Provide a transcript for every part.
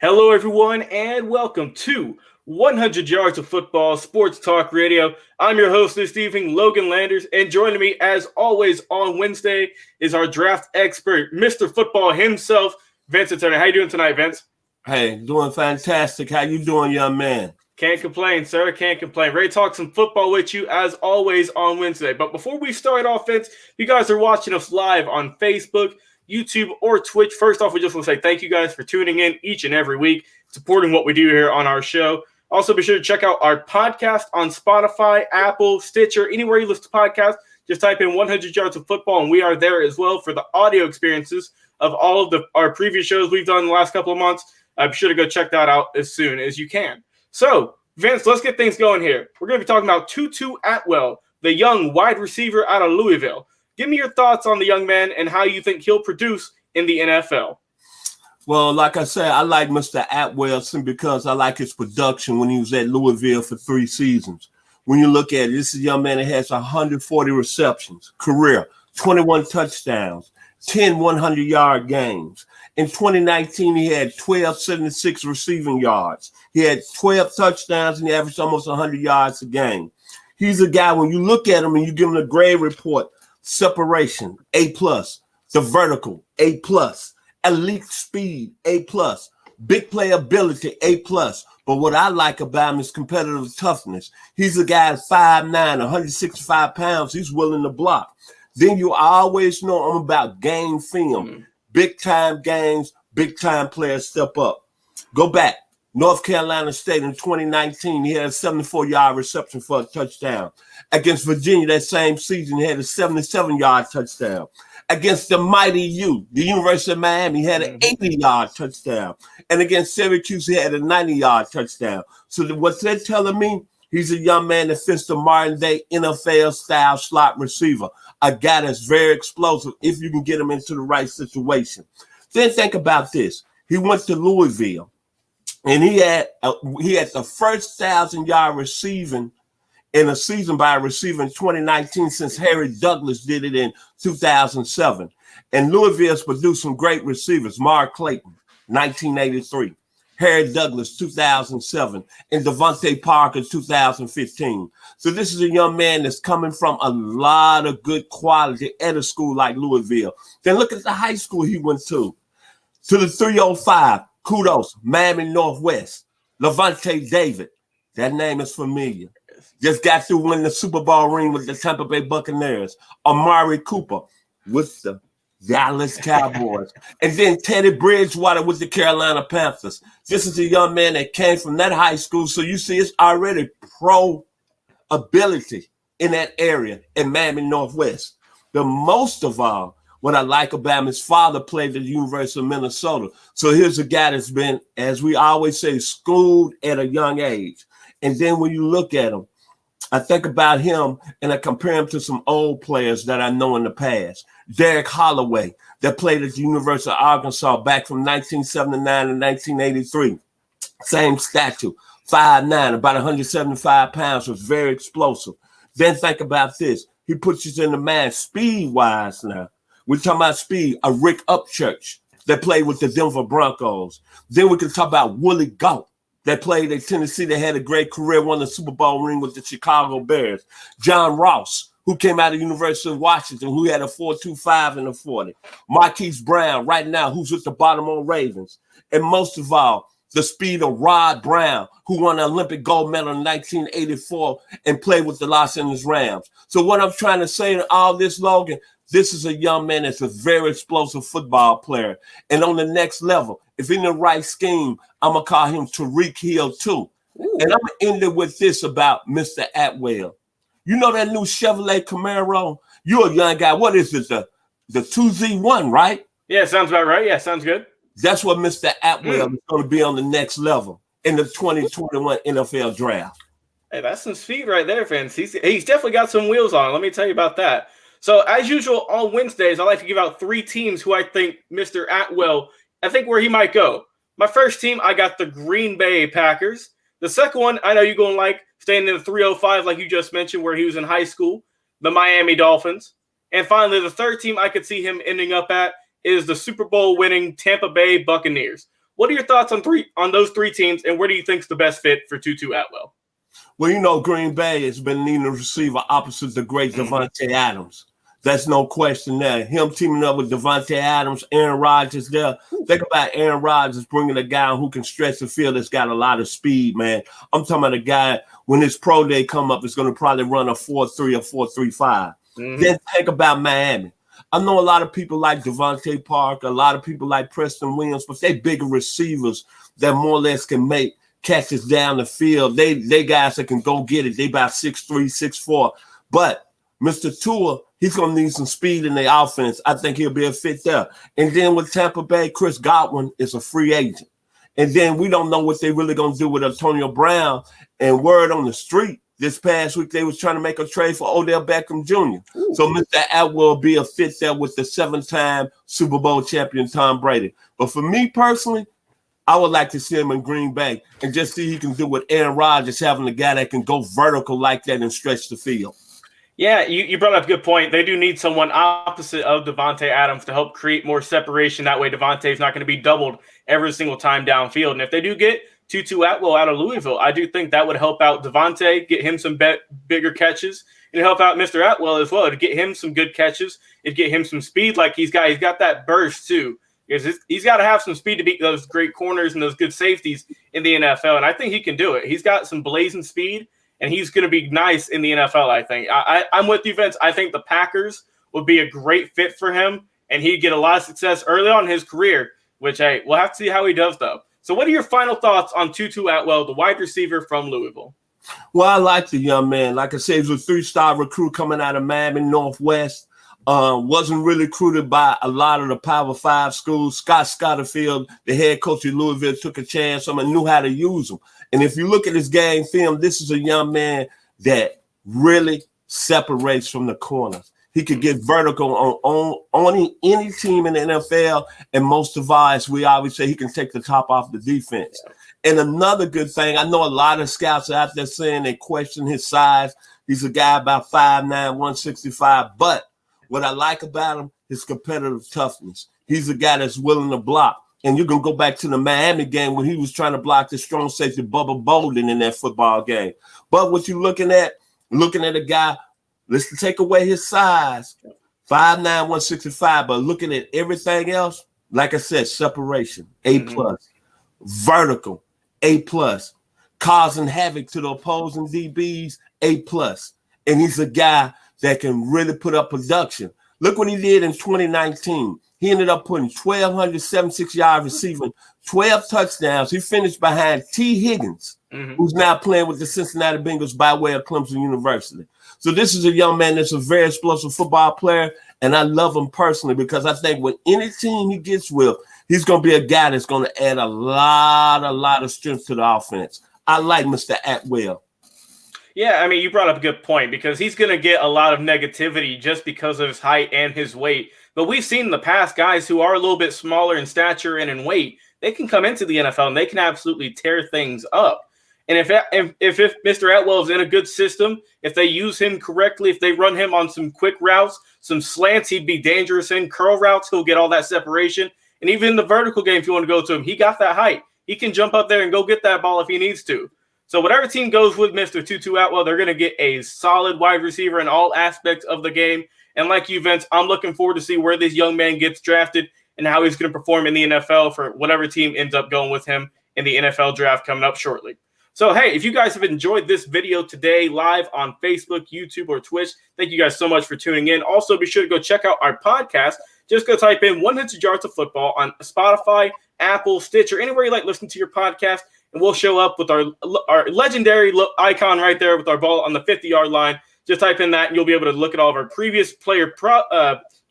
Hello, everyone, and welcome to 100 Yards of Football Sports Talk Radio. I'm your host this evening, Logan Landers, and joining me, as always, on Wednesday is our draft expert, Mr. Football himself, Vincent Turner. How you doing tonight, Vince? Hey, doing fantastic. How you doing, young man? Can't complain, sir. Can't complain. Ready to talk some football with you, as always, on Wednesday. But before we start off, Vince, you guys are watching us live on Facebook, YouTube, or Twitch. First off, we just want to say thank you guys for tuning in each and every week, supporting what we do here on our show. Also, be sure to check out our podcast on Spotify, Apple, Stitcher, anywhere you listen to podcasts. Just type in 100 Yards of Football, and we are there as well for the audio experiences of all of our previous shows we've done in the last couple of months. Be sure to go check that out as soon as you can. So, Vince, let's get things going here. We're going to be talking about TuTu Atwell, the young wide receiver out of Louisville. Give me your thoughts on the young man and how you think he'll produce in the NFL. Well, like I said, I like Mr. Atwell simply because I like his production when he was at Louisville for 3 seasons. When you look at it, this is a young man that has 140 receptions, career, 21 touchdowns, 10 100-yard games. In 2019, he had 1,276 receiving yards. He had 12 touchdowns, and he averaged almost 100 yards a game. He's a guy, when you look at him and you give him a grade report, separation, A+, the vertical, A+, elite speed, A+, big playability, A+. But what I like about him is competitive toughness. He's a guy at 5'9", 165 pounds. He's willing to block. Then you always know I'm about game film. Big-time games, big-time players step up. Go back. North Carolina State in 2019, he had a 74-yard reception for a touchdown. Against Virginia that same season, he had a 77-yard touchdown. Against the mighty U, the University of Miami, he had an 80-yard touchdown. And against Syracuse, he had a 90-yard touchdown. So what they're telling me, he's a young man that fits the modern-day NFL-style slot receiver, a guy that's very explosive if you can get him into the right situation. Then think about this. He went to Louisville, and he had the first 1,000-yard receiving in a season by a receiver in 2019 since Harry Douglas did it in 2007. And Louisville's produced some great receivers. Mark Clayton, 1983. Harry Douglas, 2007, and Devontae Parker, 2015. So this is a young man that's coming from a lot of good quality at a school like Louisville. Then look at the high school he went to the 305. Kudos, Miami Northwest. Levante David, that name is familiar. Just got through winning the Super Bowl ring with the Tampa Bay Buccaneers. Amari Cooper with the Dallas Cowboys. And then Teddy Bridgewater with the Carolina Panthers. This is a young man that came from that high school. So you see it's already pro ability in that area in Miami Northwest. The most of all, what I like about him, his father played at the University of Minnesota. So here's a guy that's been, as we always say, schooled at a young age. And then when you look at him, I think about him and I compare him to some old players that I know in the past. Derek Holloway, that played at the University of Arkansas back from 1979 to 1983. Same stature, 5'9", about 175 pounds, was very explosive. Then think about this. He puts you in the mind speed-wise now. We're talking about speed. A Rick Upchurch that played with the Denver Broncos. Then we can talk about Willie Gault that played at Tennessee that had a great career, won the Super Bowl ring with the Chicago Bears. John Ross, who came out of the University of Washington, who had a 4.25 in the 40. Marquise Brown, right now, who's with the Baltimore Ravens. And most of all, the speed of Rod Brown, who won an Olympic gold medal in 1984 and played with the Los Angeles Rams. So what I'm trying to say in all this, Logan, this is a young man that's a very explosive football player. And on the next level, if in the right scheme, I'm going to call him Tariq Hill too. Ooh. And I'm going to end it with this about Mr. Atwell. You know that new Chevrolet Camaro? You're a young guy. What is it? The 2Z1, right? Yeah, sounds about right. Yeah, sounds good. That's what Mr. Atwell is going to be on the next level in the 2021 NFL draft. Hey, that's some speed right there, Vince. He's definitely got some wheels on. Let me tell you about that. So, as usual, on Wednesdays, I like to give out 3 teams who I think Mr. Atwell, I think where he might go. My first team, I got the Green Bay Packers. The second one, I know you're going to like, staying in the 305 like you just mentioned, where he was in high school, the Miami Dolphins. And finally, the third team I could see him ending up at is the Super Bowl winning Tampa Bay Buccaneers. What are your thoughts on those three teams, and where do you think is the best fit for TuTu Atwell? Well, Green Bay has been needing a receiver opposite the great Davante Adams. That's no question there. Him teaming up with Davante Adams, Aaron Rodgers there. Think about Aaron Rodgers bringing a guy who can stretch the field that's got a lot of speed, man. I'm talking about a guy, when his pro day come up, is going to probably run a 4.3 or 4.35. Then think about Miami. I know a lot of people like Devontae Parker, a lot of people like Preston Williams, but they bigger receivers that more or less can make catches down the field. They guys that can go get it. They about 6'3", 6'4". But Mr. Tua, he's going to need some speed in the offense. I think he'll be a fit there. And then with Tampa Bay, Chris Godwin is a free agent. And then we don't know what they're really going to do with Antonio Brown. And word on the street, this past week, they was trying to make a trade for Odell Beckham Jr. So Mr. Atwell will be a fit there with the 7-time Super Bowl champion Tom Brady. But for me personally, I would like to see him in Green Bay and just see he can do what Aaron Rodgers, having a guy that can go vertical like that and stretch the field. Yeah, you brought up a good point. They do need someone opposite of Davante Adams to help create more separation. That way Davante's not going to be doubled every single time downfield. And if they do get TuTu Atwell out of Louisville, I do think that would help out Davante, get him some bigger catches, and help out Mr. Atwell as well to get him some good catches and get him some speed like he's got. He's got that burst too. Because he's got to have some speed to beat those great corners and those good safeties in the NFL. And I think he can do it. He's got some blazing speed, and he's going to be nice in the NFL, I think. I'm with you, Vince. I think the Packers would be a great fit for him, and he'd get a lot of success early on in his career, which, hey, we'll have to see how he does, though. So what are your final thoughts on TuTu Atwell, the wide receiver from Louisville? Well, I like the young man. Like I said, he was a 3-star recruit coming out of Miami Northwest. Wasn't really recruited by a lot of the Power 5 schools. Scott Scotterfield, the head coach of Louisville, took a chance on him and knew how to use him. And if you look at his game film, this is a young man that really separates from the corners. He could get vertical on any team in the NFL, and most of us, we always say he can take the top off the defense. And another good thing, I know a lot of scouts are out there saying they question his size. He's a guy about 5'9", 165, but what I like about him is competitive toughness. He's a guy that's willing to block. And you can go back to the Miami game when he was trying to block the strong safety Bubba Bolden in that football game. But what you're looking at a guy, let's take away his size, 5'9", 165, but looking at everything else, like I said, separation, A+, vertical, A+, causing havoc to the opposing DBs, A+. And he's a guy that can really put up production. Look what he did in 2019. He ended up putting 1,276 yards receiving, 12 touchdowns. He finished behind T. Higgins, who's now playing with the Cincinnati Bengals by way of Clemson University. So this is a young man that's a very explosive football player, and I love him personally because I think with any team he gets with, he's going to be a guy that's going to add a lot of strength to the offense. I like Mr. Atwell. Yeah, I mean, you brought up a good point because he's going to get a lot of negativity just because of his height and his weight. But we've seen in the past guys who are a little bit smaller in stature and in weight, they can come into the NFL and they can absolutely tear things up. And if Mr. Atwell is in a good system, if they use him correctly, if they run him on some quick routes, some slants, he'd be dangerous in curl routes. He'll get all that separation. And even in the vertical game, if you want to go to him, he got that height. He can jump up there and go get that ball if he needs to. So whatever team goes with Mr. TuTu Atwell, they're going to get a solid wide receiver in all aspects of the game. And like you, Vince, I'm looking forward to see where this young man gets drafted and how he's going to perform in the NFL for whatever team ends up going with him in the NFL draft coming up shortly. So, hey, if you guys have enjoyed this video today live on Facebook, YouTube, or Twitch, thank you guys so much for tuning in. Also, be sure to go check out our podcast. Just go type in 100 Yards of Football on Spotify, Apple, Stitcher, anywhere you like listening to your podcast. And we'll show up with our legendary icon right there with our ball on the 50-yard line. Just type in that, and you'll be able to look at all of our previous player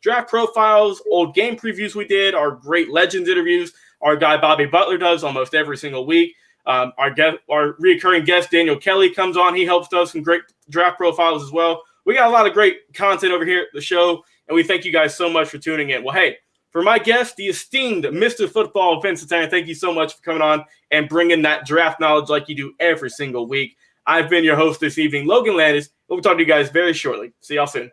draft profiles, old game previews we did, our great Legends interviews. Our guy Bobby Butler does almost every single week. Our recurring guest Daniel Kelly comes on. He helps us some great draft profiles as well. We got a lot of great content over here at the show, and we thank you guys so much for tuning in. Well, hey, for my guest, the esteemed Mr. Football, Vincent Turner, thank you so much for coming on and bringing that draft knowledge like you do every single week. I've been your host this evening, Logan Landers. We'll talk to you guys very shortly. See y'all soon.